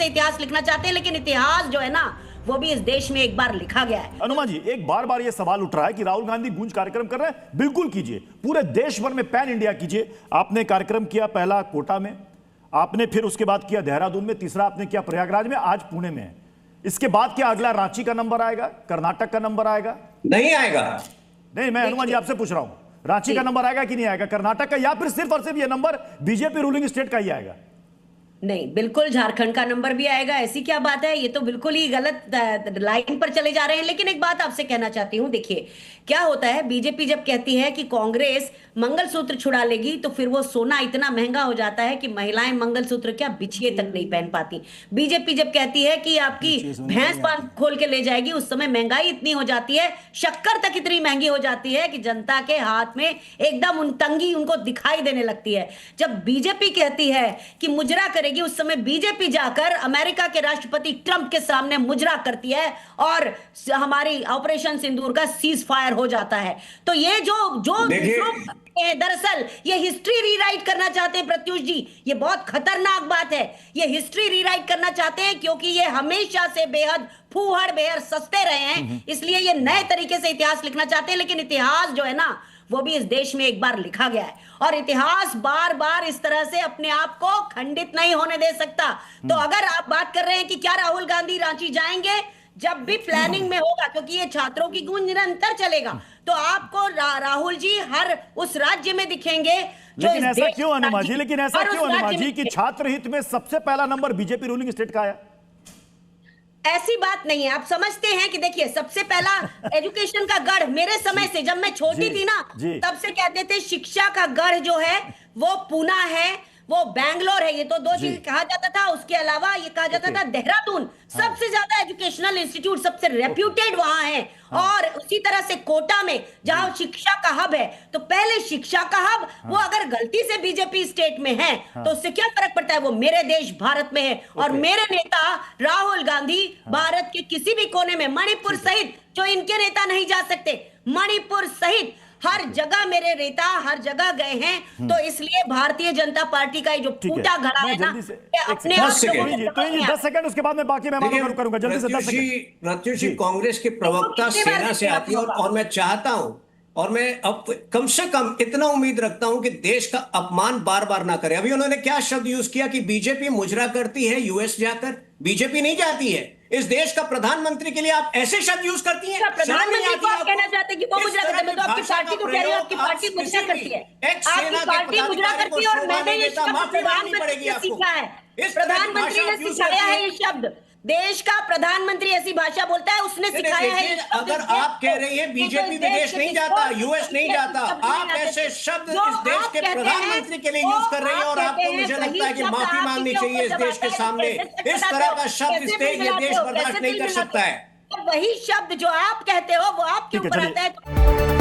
से इतिहास लिखना चाहते हैं, लेकिन इतिहास जो है ना वो भी इस देश में एक बार लिखा गया है। अनुमा जी, एक बार बार ये सवाल उठ रहा है कि राहुल गांधी गूंज कार्यक्रम कर रहे हैं। बिल्कुल कीजिए, पूरे देश भर में पैन इंडिया कीजिए। आपने कार्यक्रम किया पहला कोटा में, आपने फिर उसके बाद किया देहरादून में, तीसरा आपने किया प्रयागराज में, आज पुणे में है। इसके बाद क्या अगला रांची का नंबर आएगा, कर्नाटक का नंबर आएगा? नहीं आएगा। नहीं, मैं अनुमा जी आपसे पूछ रहा हूं, रांची का नंबर आएगा कि नहीं आएगा, कर्नाटक का, या फिर सिर्फ और सिर्फ ये नंबर बीजेपी रूलिंग स्टेट का ही आएगा? नहीं, बिल्कुल झारखंड का नंबर भी आएगा। ऐसी क्या बात है, ये तो बिल्कुल ही गलत लाइन पर चले जा रहे हैं। लेकिन एक बात आपसे कहना चाहती हूँ, देखिए क्या होता है, बीजेपी जब कहती है कि कांग्रेस मंगलसूत्र छुड़ा लेगी तो फिर वो सोना इतना महंगा हो जाता है कि महिलाएं मंगलसूत्र क्या बिछिए तक नहीं पहन पाती। बीजेपी जब कहती है कि आपकी भैंस पान खोल के ले जाएगी, उस समय महंगाई इतनी हो जाती है, शक्कर तक इतनी महंगी हो जाती है कि जनता के हाथ में एकदम उन तंगी उनको दिखाई देने लगती है। जब बीजेपी कहती है कि मुजरा करेगी, उस समय बीजेपी जाकर अमेरिका के राष्ट्रपति ट्रंप के सामने मुजरा करती है और हमारी ऑपरेशन सिंदूर का सीज फायर हो जाता है। तो ये जो दरअसल ये हिस्ट्री रीराइट करना चाहते हैं प्रत्युष जी, ये बहुत खतरनाक बात है। ये हिस्ट्री रीराइट करना चाहते हैं क्योंकि ये हमेशा से बेहद फूहड़ बेहद सस्ते रहे हैं, इसलिए ये नए तरीके से इतिहास लिखना चाहते हैं। लेकिन इतिहास जो है ना वो भी इस देश में एक बार लिखा गया है, और इतिहास बार बार इस तरह से अपने आप को खंडित नहीं होने दे सकता। तो अगर आप बात कर रहे हैं कि क्या राहुल गांधी रांची जाएंगे, जब भी प्लानिंग में होगा, क्योंकि ये छात्रों की गूंज निरंतर चलेगा, तो आपको राहुल जी हर उस राज्य में दिखेंगे जो लेकिन ऐसा क्यों अनुमा जी, लेकिन ऐसा क्यों अनुमा जी कि छात्र हित में सबसे पहला नंबर बीजेपी रूलिंग स्टेट का आया? ऐसी बात नहीं है। आप समझते हैं कि देखिए सबसे पहला एजुकेशन का गढ़, मेरे समय से जब मैं छोटी थी ना, तब से कहते थे शिक्षा का गढ़ जो है वो पूना है, वो बैंगलोर है। ये तो दो चीज कहा जाता था। उसके अलावा ये कहा जाता था देहरादून सबसे ज्यादा एजुकेशनल इंस्टीट्यूट, सबसे रेप्यूटेड वहां है। और उसी तरह से कोटा में जहां शिक्षा का हब है, तो पहले शिक्षा का हब वो अगर गलती से बीजेपी स्टेट में है तो उससे क्या फर्क पड़ता है, वो मेरे देश भारत में है। और मेरे नेता राहुल गांधी भारत के किसी भी कोने में, मणिपुर सहित, जो इनके नेता नहीं जा सकते, मणिपुर सहित हर जगह मेरे नेता हर जगह गए हैं। तो इसलिए भारतीय जनता पार्टी का जो फूटा घड़ा है ना, अपने आप 10 सेकंड, उसके बाद मैं बाकी मेहमानों को करूंगा जल्दी से। 10 सेकंड। प्रत्युष जी, कांग्रेस के प्रवक्ता सेना से आती है, और मैं चाहता हूं, और मैं अब कम से कम इतना उम्मीद रखता हूं कि देश का अपमान बार बार ना करे। अभी उन्होंने क्या शब्द यूज किया कि बीजेपी मुजरा करती है यूएस जाकर। बीजेपी नहीं जाती है। इस देश का प्रधानमंत्री के लिए आप ऐसे शब्द यूज करती हैं। प्रधानमंत्री को आप कहना चाहते हैं कि वो मुजरा करते हैं, तो आपकी पार्टी तो कह रही है आपकी पार्टी मुजरा करती है, आपकी पार्टी मुजरा करती है। और मैंने ये शब्द प्रधानमंत्री से सीखा है, प्रधानमंत्री ने सिखाया है ये शब्द। देश का प्रधानमंत्री ऐसी भाषा बोलता है, उसने सिखाया है। अगर आप कह रही है बीजेपी विदेश नहीं जाता, यूएस नहीं जाता, आप ऐसे शब्द इस देश के प्रधानमंत्री के लिए यूज कर रही है, और आपको मुझे लगता है कि माफी मांगनी चाहिए इस देश के सामने। इस तरह का शब्द ये देश बर्दाश्त नहीं कर सकता है। वही शब्द जो आप कहते हो वो आपके ऊपर आता है।